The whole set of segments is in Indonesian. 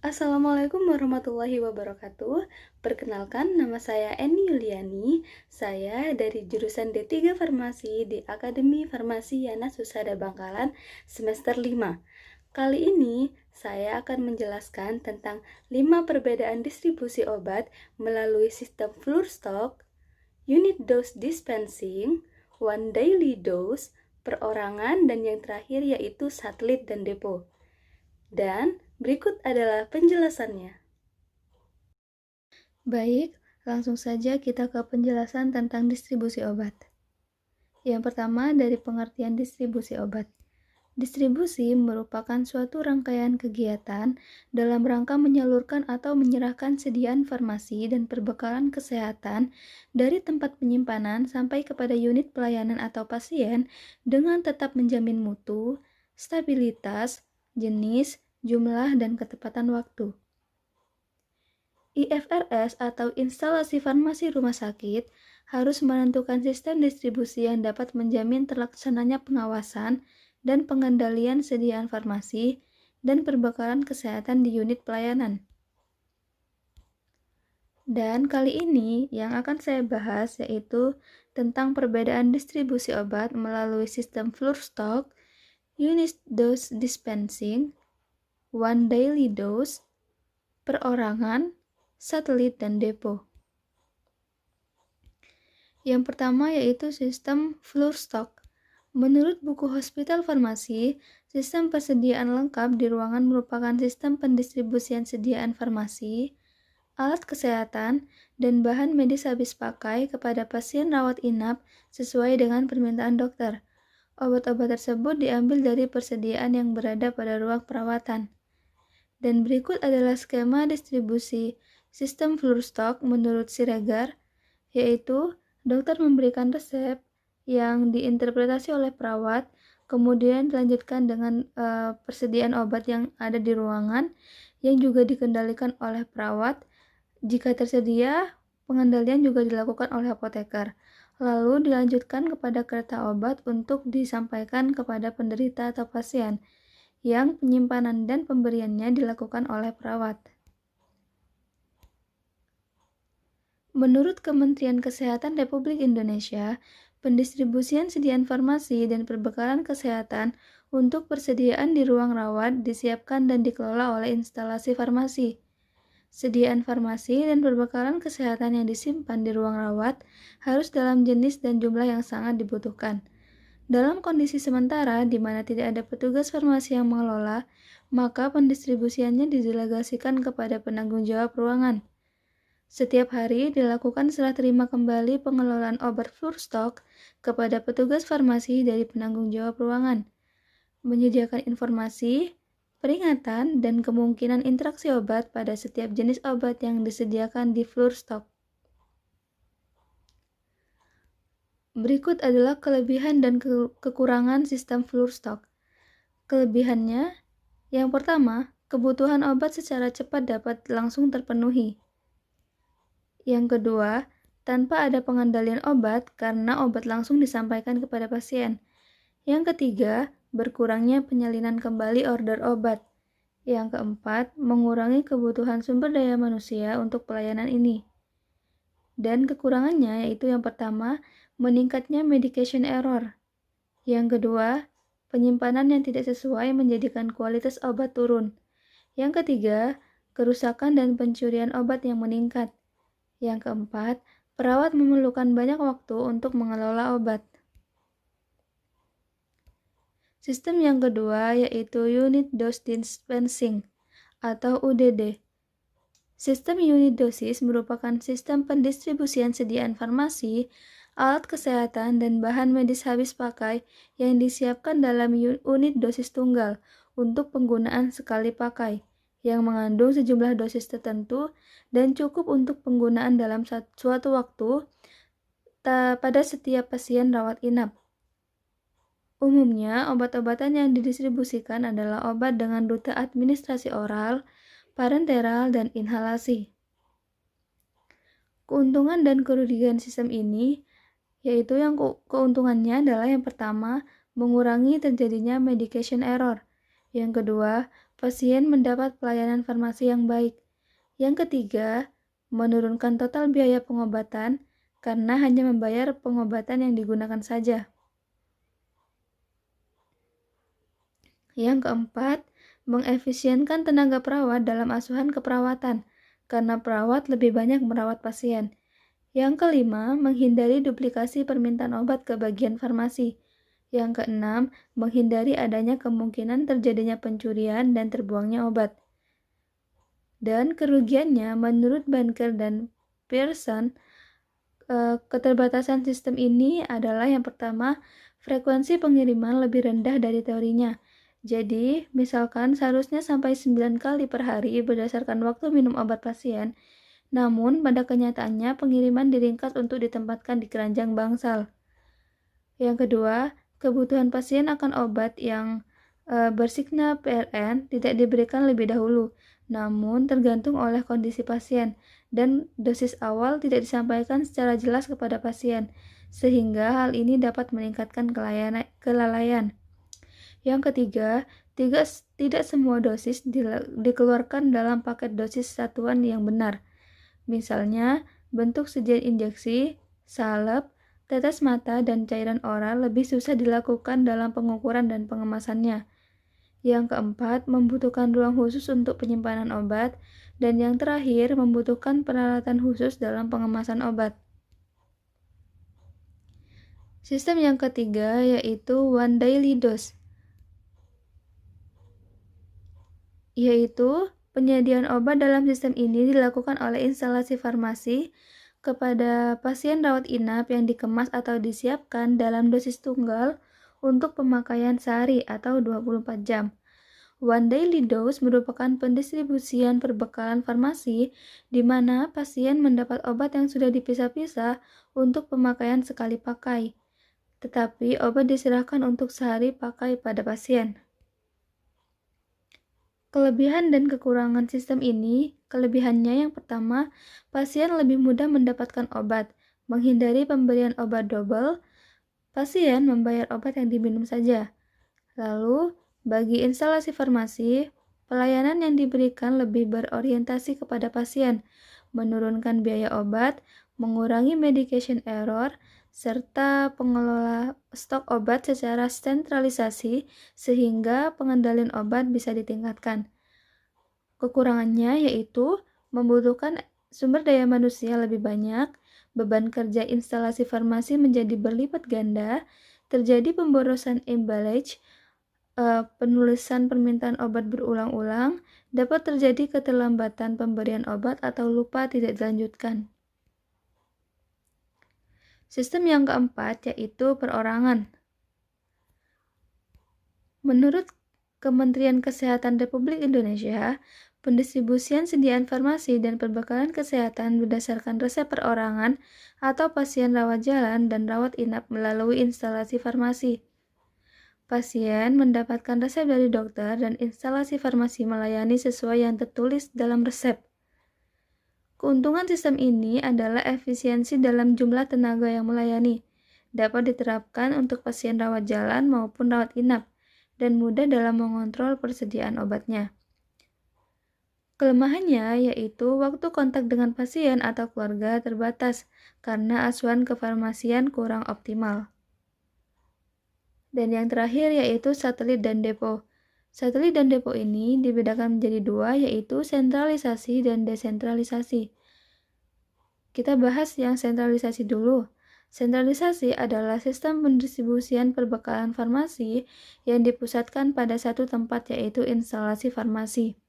Assalamualaikum warahmatullahi wabarakatuh. Perkenalkan, nama saya Eni Yuliani. Saya dari jurusan D3 Farmasi di Akademi Farmasi Yana Susada Bangkalan semester 5. Kali ini saya akan menjelaskan tentang 5 perbedaan distribusi obat melalui sistem floor stock, unit dose dispensing, one daily dose, perorangan, dan yang terakhir yaitu satelit dan depo. Dan berikut adalah penjelasannya. Baik, langsung saja kita ke penjelasan tentang distribusi obat. Yang pertama, dari pengertian distribusi obat. Distribusi merupakan suatu rangkaian kegiatan dalam rangka menyalurkan atau menyerahkan sediaan farmasi dan perbekalan kesehatan dari tempat penyimpanan sampai kepada unit pelayanan atau pasien dengan tetap menjamin mutu, stabilitas, jenis, jumlah, dan ketepatan waktu. IFRS atau instalasi farmasi rumah sakit harus menentukan sistem distribusi yang dapat menjamin terlaksananya pengawasan dan pengendalian sediaan farmasi dan perbekalan kesehatan di unit pelayanan. Dan kali ini yang akan saya bahas yaitu tentang perbedaan distribusi obat melalui sistem floor stock, unit dose dispensing, one daily dose, perorangan, satelit, dan depo. Yang pertama yaitu sistem floor stock. Menurut buku Hospital Farmasi, sistem persediaan lengkap di ruangan merupakan sistem pendistribusian sediaan farmasi, alat kesehatan, dan bahan medis habis pakai kepada pasien rawat inap sesuai dengan permintaan dokter. Obat-obat tersebut diambil dari persediaan yang berada pada ruang perawatan. Dan berikut adalah skema distribusi sistem floor stock menurut Siregar, yaitu dokter memberikan resep yang diinterpretasi oleh perawat, kemudian dilanjutkan dengan persediaan obat yang ada di ruangan yang juga dikendalikan oleh perawat. Jika tersedia, pengendalian juga dilakukan oleh apoteker. Lalu dilanjutkan kepada kereta obat untuk disampaikan kepada penderita atau pasien, yang penyimpanan dan pemberiannya dilakukan oleh perawat. Menurut Kementerian Kesehatan Republik Indonesia, pendistribusian sediaan farmasi dan perbekalan kesehatan untuk persediaan di ruang rawat disiapkan dan dikelola oleh instalasi farmasi. Sediaan farmasi dan perbekalan kesehatan yang disimpan di ruang rawat harus dalam jenis dan jumlah yang sangat dibutuhkan. Dalam kondisi sementara di mana tidak ada petugas farmasi yang mengelola, maka pendistribusiannya didelegasikan kepada penanggung jawab ruangan. Setiap hari dilakukan serah terima kembali pengelolaan obat floor stock kepada petugas farmasi dari penanggung jawab ruangan, menyediakan informasi, peringatan, dan kemungkinan interaksi obat pada setiap jenis obat yang disediakan di floor stock. Berikut adalah kelebihan dan kekurangan sistem floor stock. Kelebihannya, yang pertama, kebutuhan obat secara cepat dapat langsung terpenuhi. Yang kedua, tanpa ada pengendalian obat karena obat langsung disampaikan kepada pasien. Yang ketiga, berkurangnya penyalinan kembali order obat. Yang keempat, mengurangi kebutuhan sumber daya manusia untuk pelayanan ini. Dan kekurangannya yaitu yang pertama, meningkatnya medication error. Yang kedua, penyimpanan yang tidak sesuai menjadikan kualitas obat turun. Yang ketiga, kerusakan dan pencurian obat yang meningkat. Yang keempat, perawat memerlukan banyak waktu untuk mengelola obat. Sistem yang kedua yaitu Unit Dose Dispensing atau UDD. Sistem unit dosis merupakan sistem pendistribusian sediaan farmasi, alat kesehatan, dan bahan medis habis pakai yang disiapkan dalam unit dosis tunggal untuk penggunaan sekali pakai, yang mengandung sejumlah dosis tertentu dan cukup untuk penggunaan dalam suatu waktu pada setiap pasien rawat inap. Umumnya, obat-obatan yang didistribusikan adalah obat dengan rute administrasi oral, parenteral, dan inhalasi. Keuntungan dan kerugian sistem ini, yaitu yang keuntungannya adalah yang pertama, mengurangi terjadinya medication error. Yang kedua, pasien mendapat pelayanan farmasi yang baik. Yang ketiga, menurunkan total biaya pengobatan karena hanya membayar pengobatan yang digunakan saja. Yang keempat, mengefisienkan tenaga perawat dalam asuhan keperawatan karena perawat lebih banyak merawat pasien. Yang kelima, menghindari duplikasi permintaan obat ke bagian farmasi. Yang keenam, menghindari adanya kemungkinan terjadinya pencurian dan terbuangnya obat. Dan kerugiannya, menurut Banker dan Pearson, keterbatasan sistem ini adalah yang pertama, frekuensi pengiriman lebih rendah dari teorinya. Jadi, misalkan seharusnya sampai 9 kali per hari berdasarkan waktu minum obat pasien, namun pada kenyataannya pengiriman diringkas untuk ditempatkan di keranjang bangsal. Yang kedua, kebutuhan pasien akan obat yang bersigma PRN tidak diberikan lebih dahulu, namun tergantung oleh kondisi pasien, dan dosis awal tidak disampaikan secara jelas kepada pasien, sehingga hal ini dapat meningkatkan kelalaian. Yang ketiga, tidak semua dosis dikeluarkan dalam paket dosis satuan yang benar. Misalnya, bentuk sajian injeksi, salep, tetes mata, dan cairan oral lebih susah dilakukan dalam pengukuran dan pengemasannya. Yang keempat, membutuhkan ruang khusus untuk penyimpanan obat, dan yang terakhir, membutuhkan peralatan khusus dalam pengemasan obat. Sistem yang ketiga yaitu one daily dose, yaitu penyediaan obat dalam sistem ini dilakukan oleh instalasi farmasi kepada pasien rawat inap yang dikemas atau disiapkan dalam dosis tunggal untuk pemakaian sehari atau 24 jam. One daily dose merupakan pendistribusian perbekalan farmasi di mana pasien mendapat obat yang sudah dipisah-pisah untuk pemakaian sekali pakai, tetapi obat diserahkan untuk sehari pakai pada pasien. Kelebihan dan kekurangan sistem ini, kelebihannya yang pertama, pasien lebih mudah mendapatkan obat, menghindari pemberian obat double, pasien membayar obat yang diminum saja. Lalu, bagi instalasi farmasi, pelayanan yang diberikan lebih berorientasi kepada pasien, menurunkan biaya obat, mengurangi medication error, serta pengelola stok obat secara sentralisasi sehingga pengendalian obat bisa ditingkatkan. Kekurangannya yaitu membutuhkan sumber daya manusia lebih banyak, beban kerja instalasi farmasi menjadi berlipat ganda, terjadi pemborosan emballage, penulisan permintaan obat berulang-ulang, dapat terjadi keterlambatan pemberian obat atau lupa tidak dilanjutkan. Sistem yang keempat yaitu perorangan. Menurut Kementerian Kesehatan Republik Indonesia, pendistribusian sediaan farmasi dan perbekalan kesehatan berdasarkan resep perorangan atau pasien rawat jalan dan rawat inap melalui instalasi farmasi. Pasien mendapatkan resep dari dokter dan instalasi farmasi melayani sesuai yang tertulis dalam resep. Keuntungan sistem ini adalah efisiensi dalam jumlah tenaga yang melayani, dapat diterapkan untuk pasien rawat jalan maupun rawat inap, dan mudah dalam mengontrol persediaan obatnya. Kelemahannya yaitu waktu kontak dengan pasien atau keluarga terbatas karena asuhan kefarmasian kurang optimal. Dan yang terakhir yaitu satelit dan depo. Satelit dan depo ini dibedakan menjadi dua, yaitu sentralisasi dan desentralisasi. Kita bahas yang sentralisasi dulu. Sentralisasi adalah sistem pendistribusian perbekalan farmasi yang dipusatkan pada satu tempat, yaitu instalasi farmasi.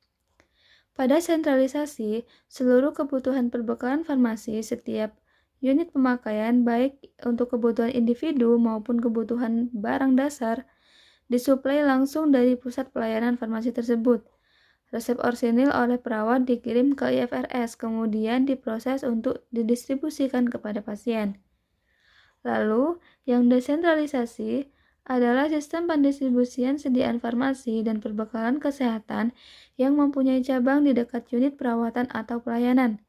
Pada sentralisasi, seluruh kebutuhan perbekalan farmasi setiap unit pemakaian, baik untuk kebutuhan individu maupun kebutuhan barang dasar, disuplai langsung dari pusat pelayanan farmasi tersebut. Resep orsinil oleh perawat dikirim ke IFRS, kemudian diproses untuk didistribusikan kepada pasien. Lalu, yang desentralisasi adalah sistem pendistribusian sediaan farmasi dan perbekalan kesehatan yang mempunyai cabang di dekat unit perawatan atau pelayanan.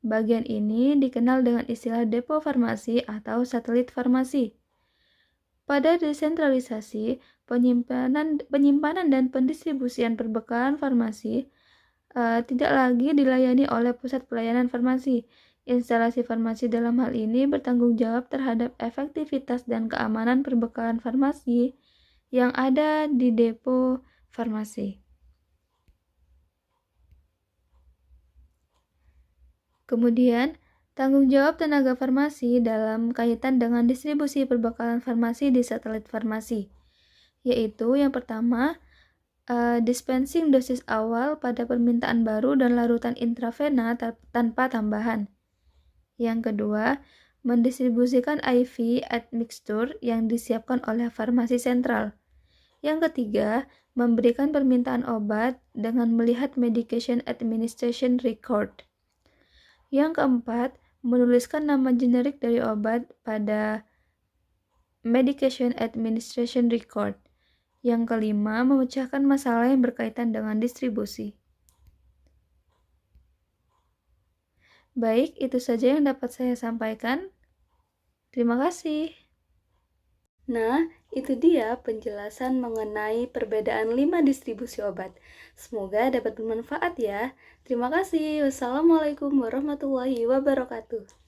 Bagian ini dikenal dengan istilah depo farmasi atau satelit farmasi. Pada desentralisasi, penyimpanan dan pendistribusian perbekalan farmasi tidak lagi dilayani oleh pusat pelayanan farmasi. Instalasi farmasi dalam hal ini bertanggung jawab terhadap efektivitas dan keamanan perbekalan farmasi yang ada di depo farmasi. Kemudian, tanggung jawab tenaga farmasi dalam kaitan dengan distribusi perbekalan farmasi di satelit farmasi, yaitu yang pertama, dispensing dosis awal pada permintaan baru dan larutan intravena tanpa tambahan. Yang kedua, mendistribusikan IV admixture yang disiapkan oleh farmasi sentral. Yang ketiga, memberikan permintaan obat dengan melihat medication administration record. Yang keempat, menuliskan nama generik dari obat pada medication administration record. Yang kelima, memecahkan masalah yang berkaitan dengan distribusi. Baik, itu saja yang dapat saya sampaikan. Terima kasih. Nah, itu dia penjelasan mengenai perbedaan 5 distribusi obat. Semoga dapat bermanfaat ya. Terima kasih. Wassalamualaikum warahmatullahi wabarakatuh.